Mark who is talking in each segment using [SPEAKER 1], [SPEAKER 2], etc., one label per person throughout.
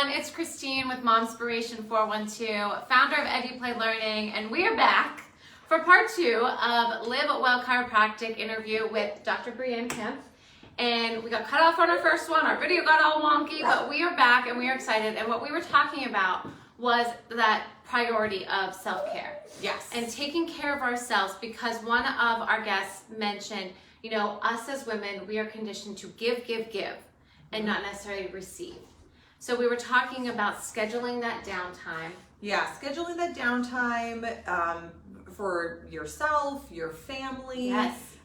[SPEAKER 1] everyone, it's Christine with Momspiration 412, founder of EduPlay Learning, and we are back for part 2 of Live Well Chiropractic interview with Dr. Brie and Kemp. And we got cut off on our first one, our video got all wonky, but we are back and we are excited. And what we were talking about was that priority of self-care.
[SPEAKER 2] Yes.
[SPEAKER 1] And taking care of ourselves, because one of our guests mentioned, you know, us as women, we are conditioned to give, and not necessarily receive. So we were talking about scheduling that downtime.
[SPEAKER 2] Yeah, scheduling that downtime for yourself, your family.
[SPEAKER 1] Yes.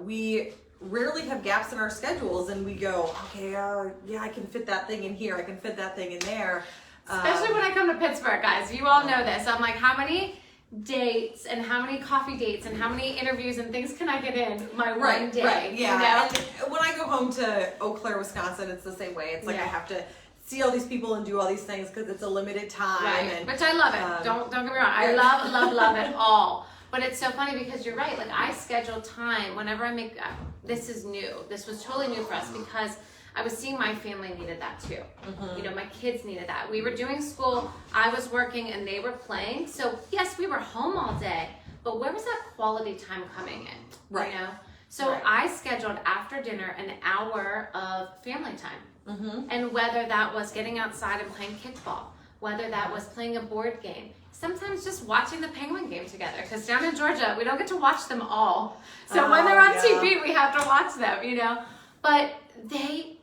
[SPEAKER 2] We rarely have gaps in our schedules and we go, okay, yeah, I can fit that thing in here. I can fit that thing in there.
[SPEAKER 1] Especially when I come to Pittsburgh, guys. You all know this. I'm like, how many dates and how many coffee dates and how many interviews and things can I get in my one day?
[SPEAKER 2] Right, yeah.
[SPEAKER 1] You know?
[SPEAKER 2] And when I go home to Eau Claire, Wisconsin, it's the same way. It's like I have to see all these people and do all these things because it's a limited time.
[SPEAKER 1] Right.
[SPEAKER 2] And,
[SPEAKER 1] which I love it. Don't get me wrong. I love it all. But it's so funny because you're right. Like, I schedule time whenever I make, this is new. This was totally new for us because I was seeing my family needed that too. Mm-hmm. You know, my kids needed that. We were doing school, I was working, and they were playing. So yes, we were home all day, but where was that quality time coming in?
[SPEAKER 2] Right.
[SPEAKER 1] You know? So I scheduled after dinner an hour of family time.
[SPEAKER 2] Mm-hmm.
[SPEAKER 1] And whether that was getting outside and playing kickball, whether that was playing a board game, sometimes just watching the Penguin game together. Because down in Georgia, we don't get to watch them all. So when they're on TV, we have to watch them, you know? But they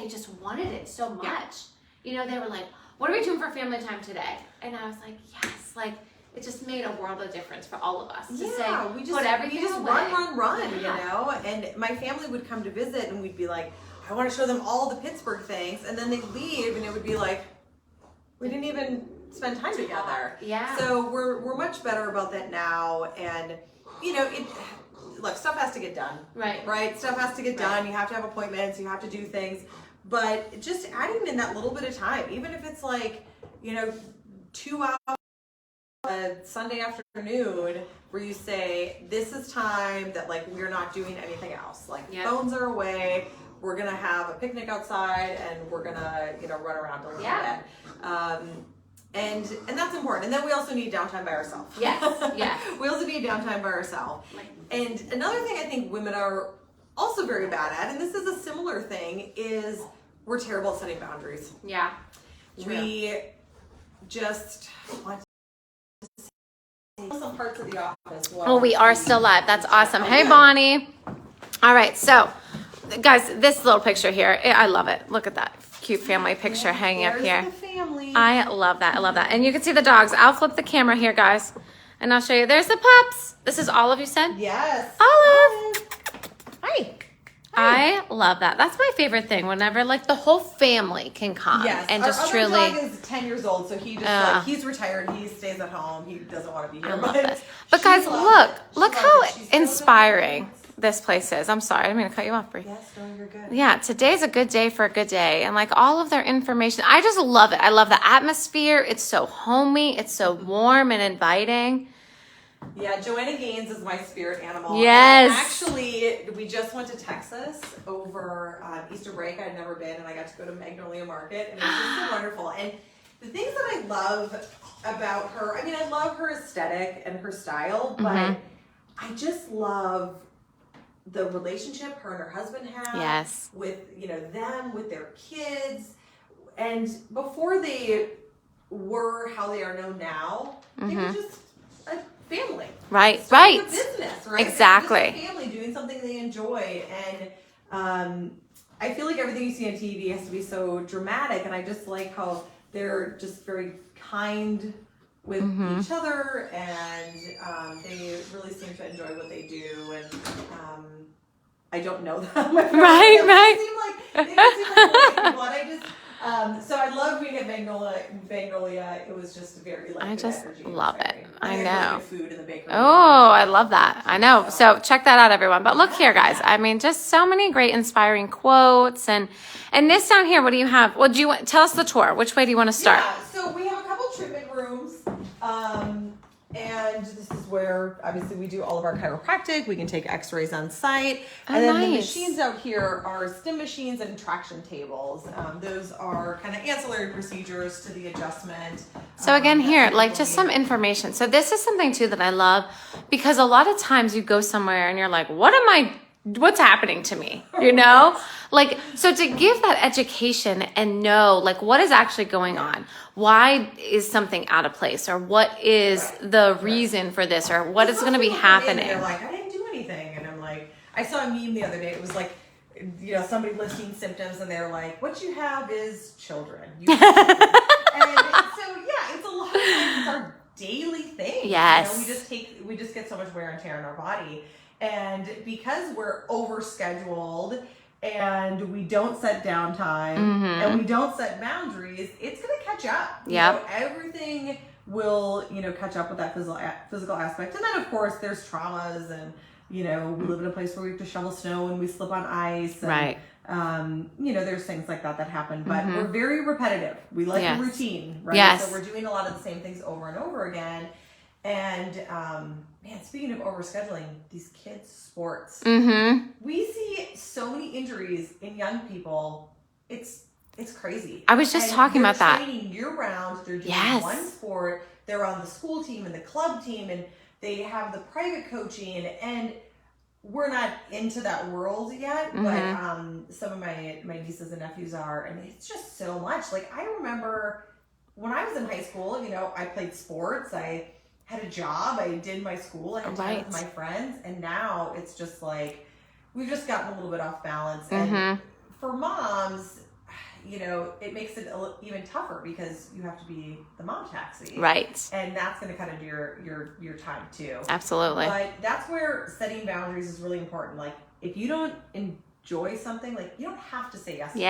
[SPEAKER 1] just wanted it so much.
[SPEAKER 2] Yeah.
[SPEAKER 1] You know, they were like, what are we doing for family time today? And I was like, yes, like, it just made a world of difference for all of us to say, put everything away.
[SPEAKER 2] run, you know? And my family would come to visit and we'd be like, I want to show them all the Pittsburgh things. And then they'd leave and it would be like, we didn't even spend time together.
[SPEAKER 1] Yeah.
[SPEAKER 2] So we're much better about that now. And, you know, look, stuff has to get done. Right? Stuff has to get done. You have to have appointments. You have to do things. But just adding in that little bit of time, even if it's like, you know, 2 hours Sunday afternoon where you say, this is time that like we're not doing anything else. Like phones are away. We're going to have a picnic outside and we're going to, you know, run around a little bit. And that's important. And then we also need downtime by ourselves.
[SPEAKER 1] Yes.
[SPEAKER 2] We also need downtime by ourselves. And another thing I think women are also very bad at, and this is a similar thing, is we're terrible at setting boundaries.
[SPEAKER 1] Yeah. True.
[SPEAKER 2] We just want to see some parts of the office.
[SPEAKER 1] Oh, we are still live. That's awesome. Hey, Bonnie. All right. So, guys, this little picture here, I love it. Look at that cute family picture hanging up here.
[SPEAKER 2] The family.
[SPEAKER 1] I love that. And you can see the dogs. I'll flip the camera here, guys, and I'll show you. There's the pups. This is Olive, you said?
[SPEAKER 2] Yes.
[SPEAKER 1] Olive.
[SPEAKER 2] Hi.
[SPEAKER 1] I love that. That's my favorite thing. Whenever like the whole family can come and
[SPEAKER 2] our
[SPEAKER 1] just
[SPEAKER 2] other
[SPEAKER 1] truly.
[SPEAKER 2] dog is 10 years old, so he just he's retired. He stays at home. He doesn't want to be here.
[SPEAKER 1] But guys, look how inspiring this place is. I'm sorry, I didn't mean to cut you off, Brie.
[SPEAKER 2] Yes, no, you're good.
[SPEAKER 1] Yeah, today's a good day for a good day, and like all of their information, I just love it. I love the atmosphere. It's so homey. It's so warm and inviting.
[SPEAKER 2] Yeah, Joanna Gaines is my spirit animal.
[SPEAKER 1] Yes.
[SPEAKER 2] And actually, we just went to Texas over Easter break. I'd never been, and I got to go to Magnolia Market, and it was just so wonderful. And the things that I love about her, I mean, I love her aesthetic and her style, but I just love the relationship her and her husband have with, you know, them, with their kids. And before they were how they are known now, they were just a family.
[SPEAKER 1] Right.
[SPEAKER 2] A business, right?
[SPEAKER 1] Exactly.
[SPEAKER 2] Just a family doing something they enjoy. And I feel like everything you see on TV has to be so dramatic. And I just like how they're just very kind with each other, and they really seem to enjoy what they do. And I don't know them.
[SPEAKER 1] Right.
[SPEAKER 2] They seem like people, and I just so I love being at Magnolia. It was just very like
[SPEAKER 1] I just
[SPEAKER 2] energy.
[SPEAKER 1] love it. I
[SPEAKER 2] had
[SPEAKER 1] know.
[SPEAKER 2] really good food in the bakery.
[SPEAKER 1] Oh, I love that. I know. So check that out, everyone. But look here, guys. I mean, just so many great inspiring quotes. And this down here, what do you have? Well, tell us the tour. Which way do you want to start?
[SPEAKER 2] Yeah, so we have a couple treatment rooms. And this is where, obviously, we do all of our chiropractic. We can take x-rays on site. And then the machines out here are stim machines and traction tables. Those are kind of ancillary procedures to the adjustment.
[SPEAKER 1] So again, here, like just some information. So this is something too that I love, because a lot of times you go somewhere and you're like, what's happening to me? You know, like, so to give that education and know like what is actually going on, why is something out of place, or what is the reason for this, or what is going to be happening.
[SPEAKER 2] They're like, I didn't do anything. And I'm like, I saw a meme the other day. It was like, somebody listing symptoms, and they're like, what you have is children. You have children. And so, yeah, it's a lot of like, it's our daily thing.
[SPEAKER 1] Yes.
[SPEAKER 2] We just get so much wear and tear in our body. And because we're overscheduled and we don't set downtime and we don't set boundaries, it's going to catch up.
[SPEAKER 1] Yep.
[SPEAKER 2] Everything will, catch up with that physical aspect. And then, of course, there's traumas, and, we live in a place where we have to shovel snow and we slip on ice. And,
[SPEAKER 1] right.
[SPEAKER 2] There's things like that happen, but we're very repetitive. We like a routine, right?
[SPEAKER 1] Yes.
[SPEAKER 2] So we're doing a lot of the same things over and over again. And, speaking of overscheduling, these kids' sports, we see so many injuries in young people. It's crazy.
[SPEAKER 1] I was just talking about that.
[SPEAKER 2] They're training year-round. They're doing one sport. They're on the school team and the club team, and they have the private coaching. And we're not into that world yet, but some of my nieces and nephews are, and it's just so much. Like, I remember when I was in high school, I played sports. I had a job, I did my school, I had time with my friends, and now it's just like, we've just gotten a little bit off balance. And for moms, it makes it even tougher, because you have to be the mom taxi.
[SPEAKER 1] Right.
[SPEAKER 2] And that's going to cut into your time too.
[SPEAKER 1] Absolutely.
[SPEAKER 2] But that's where setting boundaries is really important. Like, if you don't enjoy something, like, you don't have to say yes to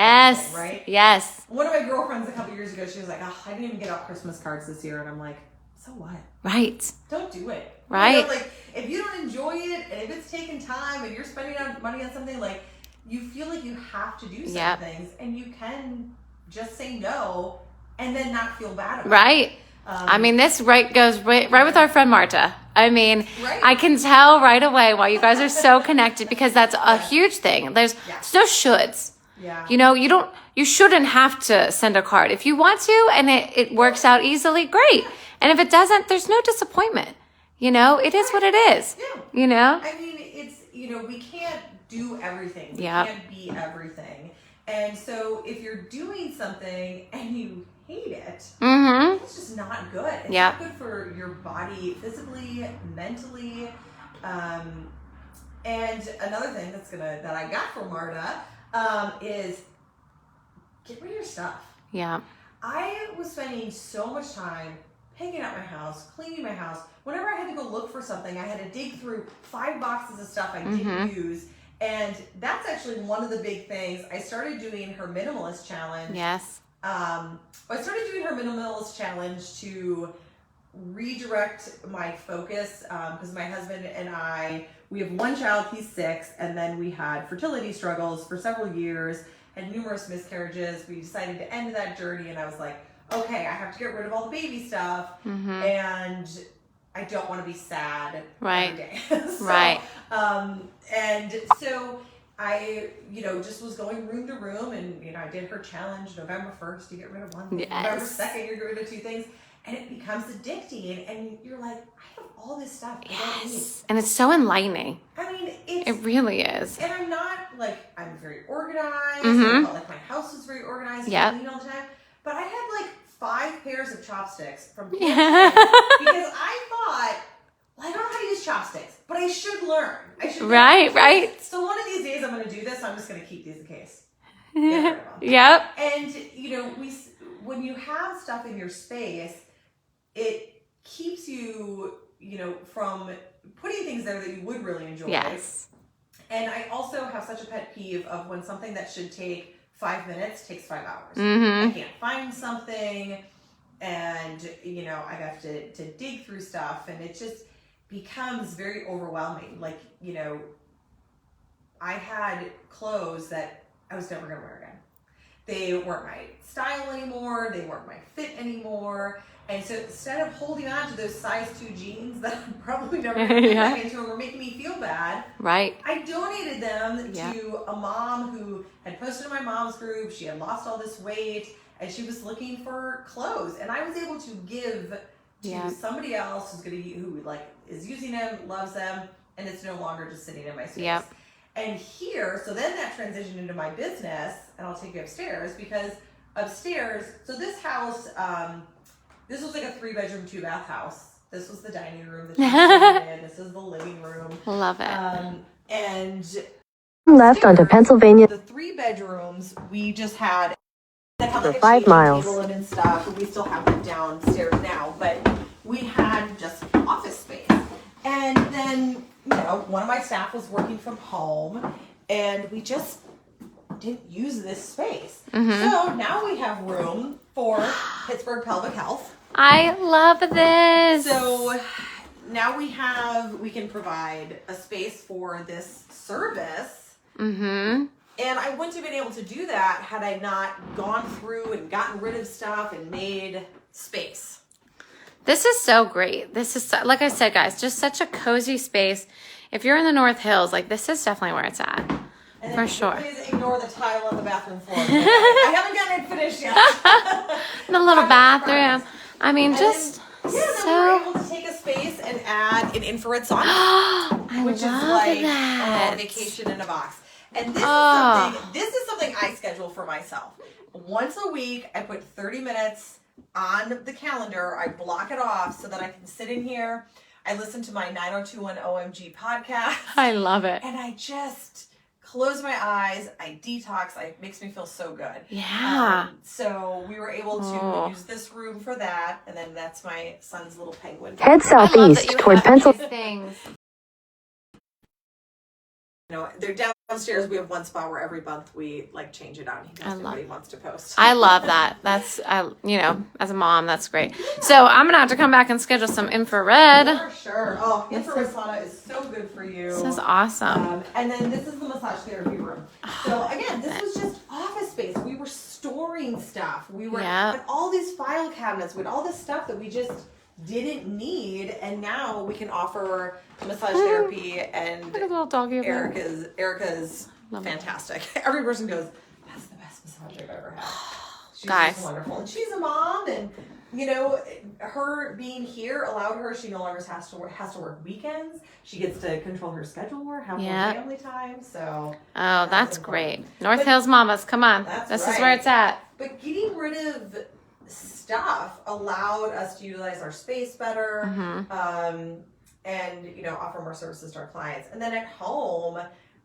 [SPEAKER 2] something, right?
[SPEAKER 1] Yes.
[SPEAKER 2] One of my girlfriends a couple years ago, she was like, I didn't even get out Christmas cards this year. And I'm like, so what?
[SPEAKER 1] Right.
[SPEAKER 2] Don't do it.
[SPEAKER 1] Right.
[SPEAKER 2] Like, if you don't enjoy it, and if it's taking time, and you're spending money on something, like, you feel like you have to do certain things, and you can just say no and then not feel bad about it.
[SPEAKER 1] Right. This goes right with our friend Marta. I can tell right away why you guys are so connected, because that's a huge thing. There's no shoulds.
[SPEAKER 2] Yeah.
[SPEAKER 1] You shouldn't have to send a card. If you want to and it works out easily, great. And if it doesn't, there's no disappointment. It is what it is.
[SPEAKER 2] Yeah. It's, we can't do everything. We can't be everything. And so if you're doing something and you hate it, it's just not good. It's not good for your body physically, mentally. And another thing that I got from Marta is get rid of your stuff. Yeah. I was spending so much time picking up my house, cleaning my house. Whenever I had to go look for something, I had to dig through 5 boxes of stuff I didn't use. And that's actually one of the big things. I started doing her minimalist challenge. Yes. I started doing her minimalist challenge to redirect my focus, because my husband and I, we have one child, he's 6, and then we had fertility struggles for several years, had numerous miscarriages. We decided to end that journey, and I was like, okay, I have to get rid of all the baby stuff, and I don't want to be sad every day. And so I, just was going room to room, and, I did her challenge. November 1st, you get rid of one thing. November 2nd, you get rid of 2 things. And it becomes addicting, and you're like, I have all this stuff I don't need.
[SPEAKER 1] And it's so enlightening.
[SPEAKER 2] It
[SPEAKER 1] really is.
[SPEAKER 2] And I'm not, I'm very organized. I felt my house was very organized. Yeah. Clean all the time. But I had, 5 pairs of chopsticks from Kemp, because I thought, I don't know how to use chopsticks, but I should learn. Right. So one of these days I'm going to do this. I'm just going to keep these in case. Get rid of them. Yep. And, when you have stuff in your space, it keeps you, from putting things there that you would really enjoy. Yes. And I also have such a pet peeve of when something that should take 5 minutes takes 5 hours. I can't find something, and, I have to dig through stuff, and it just becomes very overwhelming. I had clothes that I was never going to wear again. They weren't my style anymore. They weren't my fit anymore. And so instead of holding on to those size 2 jeans that I'm probably never going to get back into and were making me feel bad,
[SPEAKER 1] right?
[SPEAKER 2] I donated them to a mom who had posted in my mom's group. She had lost all this weight and she was looking for clothes. And I was able to give to somebody else who like is using them, loves them, and it's no longer just sitting in my space. Yep. And here, so then that transitioned into my business, and I'll take you upstairs because upstairs, so this house, this was like a 3-bedroom, 2-bath house. This was the dining room that she's sitting in. This is the living room.
[SPEAKER 1] Love it.
[SPEAKER 2] And
[SPEAKER 3] left onto Pennsylvania.
[SPEAKER 2] The 3 bedrooms, we just had
[SPEAKER 3] for 5 miles.
[SPEAKER 2] And stuff. We still have them downstairs now, but we had just office space. And then, one of my staff was working from home, and we just didn't use this space. Mm-hmm. So now we have room for Pittsburgh Pelvic Health.
[SPEAKER 1] I love this.
[SPEAKER 2] So now we can provide a space for this service.
[SPEAKER 1] Mm-hmm.
[SPEAKER 2] And I wouldn't have been able to do that had I not gone through and gotten rid of stuff and made space.
[SPEAKER 1] This is so great. This is, like I said, guys, just such a cozy space. If you're in the North Hills, like this is definitely where it's at.
[SPEAKER 2] And
[SPEAKER 1] for sure.
[SPEAKER 2] Please ignore the tile on the bathroom floor. I haven't gotten it finished yet.
[SPEAKER 1] The little bathroom. I mean,
[SPEAKER 2] and
[SPEAKER 1] just
[SPEAKER 2] then we were able to take a space and add an infrared sauna, which is like a vacation in a box. And this is something I schedule for myself. Once a week, I put 30 minutes on the calendar. I block it off so that I can sit in here. I listen to my 9021 OMG podcast.
[SPEAKER 1] I love it.
[SPEAKER 2] And I just close my eyes. I detox. It makes me feel so good.
[SPEAKER 1] Yeah.
[SPEAKER 2] So we were able to use this room for that. And then that's my son's little penguin.
[SPEAKER 3] Head southeast toward Pennsylvania.
[SPEAKER 2] They're downstairs. We have one spot where every month we change it out. He does what he wants to post.
[SPEAKER 1] I love that. That's as a mom, that's great. So I'm gonna have to come back and schedule some infrared.
[SPEAKER 2] Sure. Oh, infrared sauna is so good for you.
[SPEAKER 1] This is awesome.
[SPEAKER 2] And then this is the massage therapy room. So again, this was just office space. We were storing stuff. We were had all these file cabinets with all this stuff that we just didn't need, and now we can offer massage therapy. And
[SPEAKER 1] look at the little doggy.
[SPEAKER 2] Erica's fantastic. Every person goes, that's the best massage I've ever had. She's just wonderful, and she's a mom, and her being here allowed her. She no longer has to work weekends. She gets to control her schedule more, have more family time. So
[SPEAKER 1] that's great. North Hills mamas, come on, this is where it's at.
[SPEAKER 2] But getting rid of stuff allowed us to utilize our space better, and offer more services to our clients. And then at home,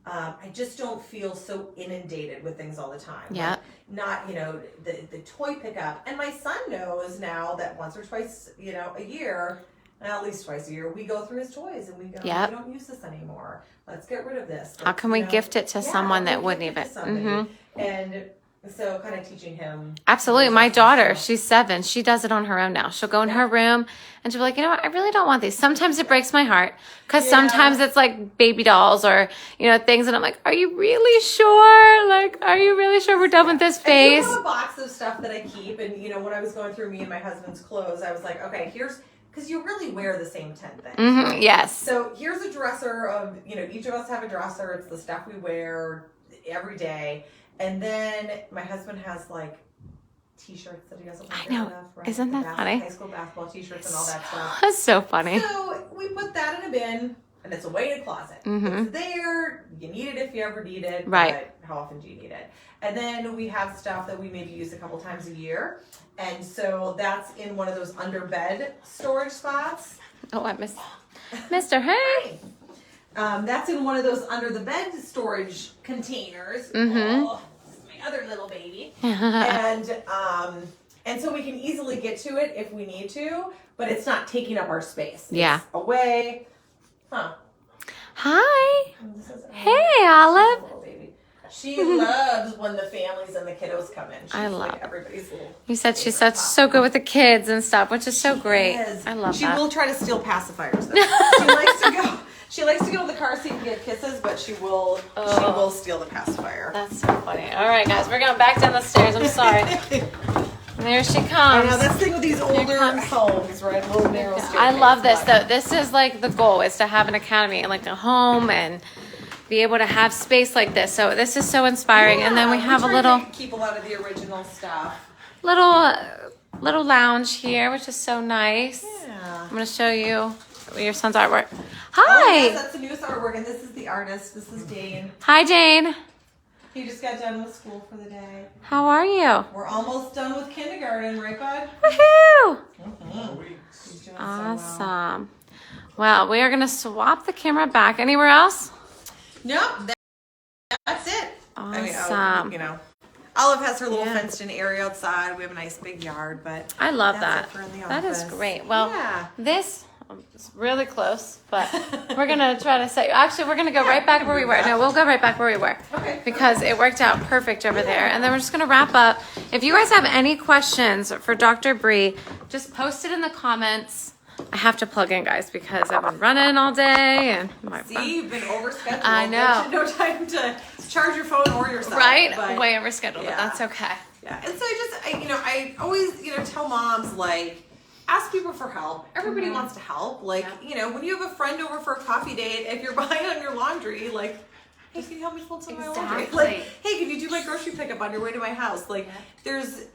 [SPEAKER 2] I just don't feel so inundated with things all the time.
[SPEAKER 1] Yeah.
[SPEAKER 2] Not the toy pickup. And my son knows now that once or twice a year, at least twice a year, we go through his toys and we go, we don't use this anymore. Let's get rid of this.
[SPEAKER 1] How can we gift it to someone that wouldn't even?
[SPEAKER 2] And so kind of teaching him.
[SPEAKER 1] Absolutely. My daughter, she's 7. She does it on her own now. She'll go in her room and she'll be like, what? I really don't want these. Sometimes it breaks my heart because sometimes it's like baby dolls or, things. And I'm like, are you really sure? Are you really sure we're done with this phase?
[SPEAKER 2] I have a box of stuff that I keep. And, when I was going through me and my husband's clothes, I was like, okay, because you really wear the same 10 things. Right?
[SPEAKER 1] Yes.
[SPEAKER 2] So here's a dresser of, each of us have a dresser. It's the stuff we wear every day. And then my husband has t-shirts that he doesn't wear.
[SPEAKER 1] I know.
[SPEAKER 2] Enough, right?
[SPEAKER 1] Isn't that funny?
[SPEAKER 2] High school basketball t-shirts and all that stuff.
[SPEAKER 1] That's so funny.
[SPEAKER 2] So we put that in a bin, and it's away in a closet. It's there. You need it if you ever need it.
[SPEAKER 1] Right.
[SPEAKER 2] But how often do you need it? And then we have stuff that we maybe use a couple times a year. And so that's in one of those under bed storage spots.
[SPEAKER 1] Oh, I missed Mr. Hey.
[SPEAKER 2] That's in one of those under the bed storage containers. Oh, this is my other little baby. And so we can easily get to it if we need to, but it's not taking up our space. It's away.
[SPEAKER 1] Hi. Hey, Olive.
[SPEAKER 2] She loves when the families and the kiddos come in. She's everybody's little.
[SPEAKER 1] You said she's so good with the kids and stuff, which is so great. I love that.
[SPEAKER 2] She will try to steal pacifiers though. She likes to go. She likes to get on the car seat and get kisses, but she will steal the pacifier.
[SPEAKER 1] That's so funny. All right, guys, we're going back down the stairs. I'm sorry. There she comes.
[SPEAKER 2] I know, that's the thing with these older homes, right? Little narrow staircase.
[SPEAKER 1] I love this, though. This is like the goal, is to have an academy and like a home and be able to have space like this. So this is so inspiring. And then we have a little...
[SPEAKER 2] keep a lot of the original stuff.
[SPEAKER 1] Little lounge here, which is so nice.
[SPEAKER 2] Yeah.
[SPEAKER 1] I'm going to show you your son's artwork. Hi.
[SPEAKER 2] Oh, yes, that's the newest artwork, and this is the artist. This is Dane.
[SPEAKER 1] Hi, Dane.
[SPEAKER 2] He just got done with school for the day.
[SPEAKER 1] How are you?
[SPEAKER 2] We're almost done with kindergarten, right, bud?
[SPEAKER 1] Woohoo!
[SPEAKER 2] He's doing
[SPEAKER 1] Awesome. Well, we are going to swap the camera back. Anywhere else?
[SPEAKER 2] Nope, that's it.
[SPEAKER 1] Awesome.
[SPEAKER 2] Olive has her little fenced-in area outside. We have a nice big yard, but
[SPEAKER 1] I love
[SPEAKER 2] that's
[SPEAKER 1] that.
[SPEAKER 2] it for in the
[SPEAKER 1] That is
[SPEAKER 2] office.
[SPEAKER 1] great. Well, this is really close, but we're going to try to set you. Actually, we're going to go right back where we were. No, we'll go right back where we were.
[SPEAKER 2] Okay.
[SPEAKER 1] Because it worked out perfect over there. And then we're just going to wrap up. If you guys have any questions for Dr. Brie, just post it in the comments. I have to plug in, guys, because I've been running all day and my phone.
[SPEAKER 2] You've been overscheduled.
[SPEAKER 1] I know.
[SPEAKER 2] No time to charge your phone or yourself.
[SPEAKER 1] Right?
[SPEAKER 2] But,
[SPEAKER 1] way overscheduled, but that's okay.
[SPEAKER 2] Yeah. And so I always, tell moms, like, ask people for help. Everybody wants to help. Like, when you have a friend over for a coffee date, if you're behind on your laundry, like, hey, can you help me fold some of my laundry? Like, hey, can you do my grocery pickup on your way to my house? Like, there's,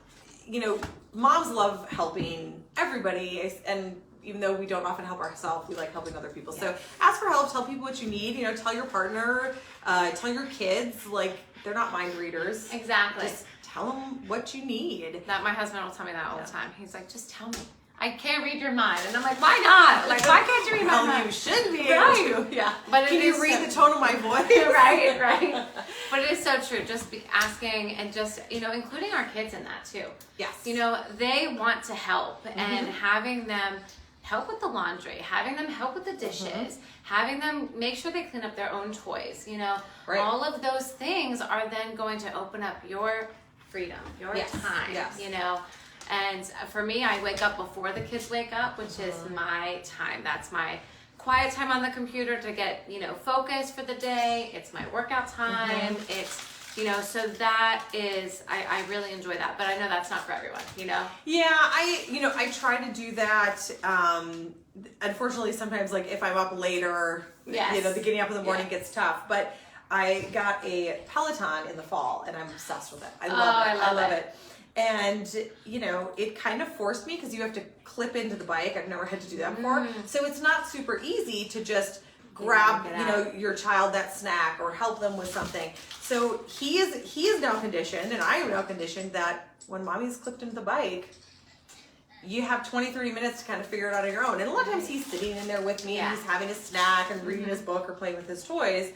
[SPEAKER 2] moms love helping everybody, and even though we don't often help ourselves, we like helping other people. So ask for help, tell people what you need, tell your partner, tell your kids, like, they're not mind readers.
[SPEAKER 1] Exactly.
[SPEAKER 2] Just tell them what you need.
[SPEAKER 1] That my husband will tell me that all the time. He's like, just tell me. I can't read your mind. And I'm like, why not? Like, why can't you read my mind?
[SPEAKER 2] You should be able to. Yeah.
[SPEAKER 1] But
[SPEAKER 2] can you read the tone of my voice?
[SPEAKER 1] right. But it is so true. Just be asking and just, including our kids in that too.
[SPEAKER 2] Yes.
[SPEAKER 1] They want to help, and having them help with the laundry, having them help with the dishes, having them make sure they clean up their own toys,
[SPEAKER 2] Right.
[SPEAKER 1] all of those things are then going to open up your freedom, your time, And for me, I wake up before the kids wake up, which is my time. That's my quiet time on the computer to get, focused for the day. It's my workout time. It's, so that is, I really enjoy that, but I know that's not for everyone,
[SPEAKER 2] Yeah, I try to do that. Unfortunately, sometimes, like, if I'm up later, the getting up in the morning gets tough, but I got a Peloton in the fall, and I'm obsessed with it. I love it. And, it kind of forced me, because you have to clip into the bike. I've never had to do that before. So it's not super easy to just grab, your child that snack or help them with something. So he is now conditioned, and I am now conditioned, that when mommy's clipped into the bike, you have 20-30 minutes to kind of figure it out on your own. And a lot of times he's sitting in there with me, and he's having a snack and reading his book or playing with his toys.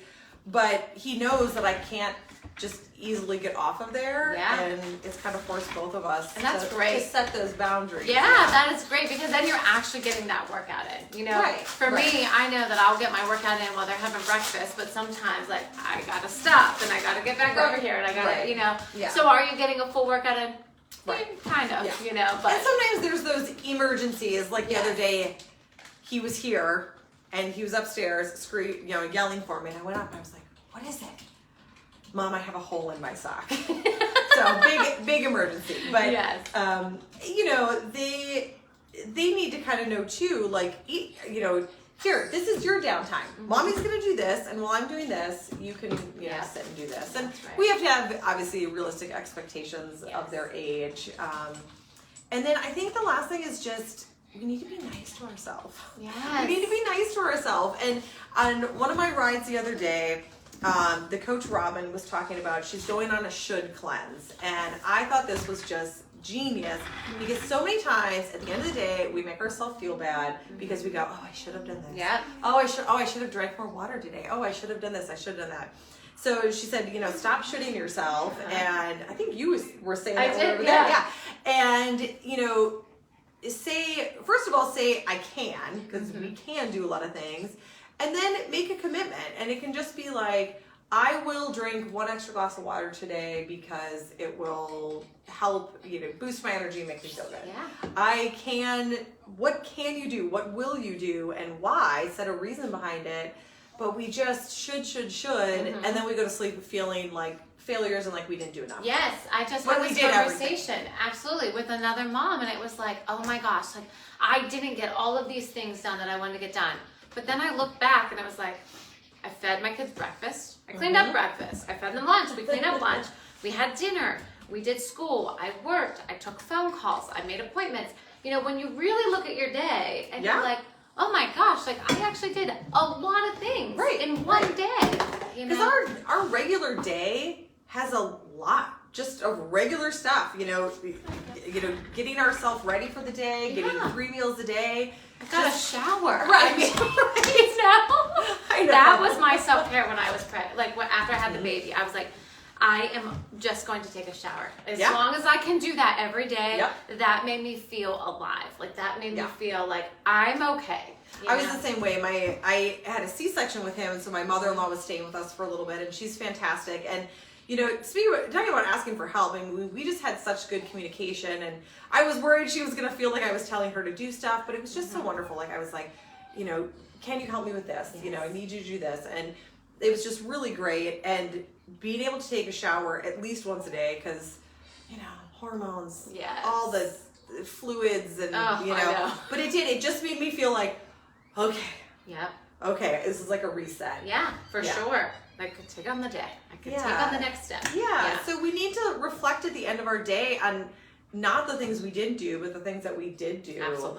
[SPEAKER 2] But he knows that I can't just easily get off of there, and it's kind of forced both of us
[SPEAKER 1] great.
[SPEAKER 2] To set those boundaries.
[SPEAKER 1] Yeah, that is great, because then you're actually getting that workout in. For me, I know that I'll get my workout in while they're having breakfast, but sometimes, like, I gotta stop and I gotta get back over here and I gotta, So are you getting a full workout in?
[SPEAKER 2] Right.
[SPEAKER 1] Kind of, but.
[SPEAKER 2] And sometimes there's those emergencies, like the other day, he was here and he was upstairs yelling for me, and I went up and I was like, what is it? Mom, I have a hole in my sock. So big emergency. But they need to kind of know too, like, here, this is your downtime. Mommy's gonna do this, and while I'm doing this, you can sit and do this. And we have to have, obviously, realistic expectations of their age. And then I think the last thing is just, we need to be nice to ourselves.
[SPEAKER 1] Yes.
[SPEAKER 2] We need to be nice to ourselves. And on one of my rides the other day, the coach Robin was talking about, she's going on a should cleanse, and I thought this was just genius, because so many times at the end of the day we make ourselves feel bad because we go, oh, I should have done this. I should have drank more water today. Oh, I should have done this. I should have done that. So she said, stop shooting yourself. And I think you were saying that over there. Yeah. And first of all, say I can, because we can do a lot of things. And then make a commitment. And it can just be like, I will drink 1 extra glass of water today because it will help, boost my energy and make me feel good.
[SPEAKER 1] Yeah.
[SPEAKER 2] What can you do? What will you do? And why? Set a reason behind it. But we just should.
[SPEAKER 1] Mm-hmm.
[SPEAKER 2] And then we go to sleep feeling like failures and like we didn't do enough.
[SPEAKER 1] Yes. I just had this conversation, absolutely, with another mom. And it was like, oh my gosh, like I didn't get all of these things done that I wanted to get done. But then I looked back and I was like, I fed my kids breakfast. I cleaned up breakfast. I fed them lunch. We cleaned up lunch. We had dinner. We did school. I worked. I took phone calls. I made appointments. When you really look at your day and you're like, oh my gosh, like I actually did a lot of things in one day.
[SPEAKER 2] Because our regular day has a lot just of regular stuff. Getting ourselves ready for the day, getting 3 meals a day.
[SPEAKER 1] I got a shower.
[SPEAKER 2] Right.
[SPEAKER 1] I know. That was my self-care when I was pregnant. Like after I had the baby, I was like, I am just going to take a shower. As long as I can do that every day, that made me feel alive. Like that made me feel like I'm okay.
[SPEAKER 2] I was the same way. I had a C-section with him, and so my mother-in-law was staying with us for a little bit, and she's fantastic. And talking about asking for help, we just had such good communication, and I was worried she was going to feel like I was telling her to do stuff, but it was just so wonderful. Like I was like, can you help me with this? I need you to do this. And it was just really great. And being able to take a shower at least once a day, because, hormones, all the fluids and,
[SPEAKER 1] I know.
[SPEAKER 2] But it just made me feel like, okay.
[SPEAKER 1] Yep.
[SPEAKER 2] Okay, this is like a reset.
[SPEAKER 1] Yeah, for sure. I could take on the day. I could take on the next step.
[SPEAKER 2] Yeah, so we need to reflect at the end of our day on not the things we didn't do, but the things that we did do.
[SPEAKER 1] Absolutely.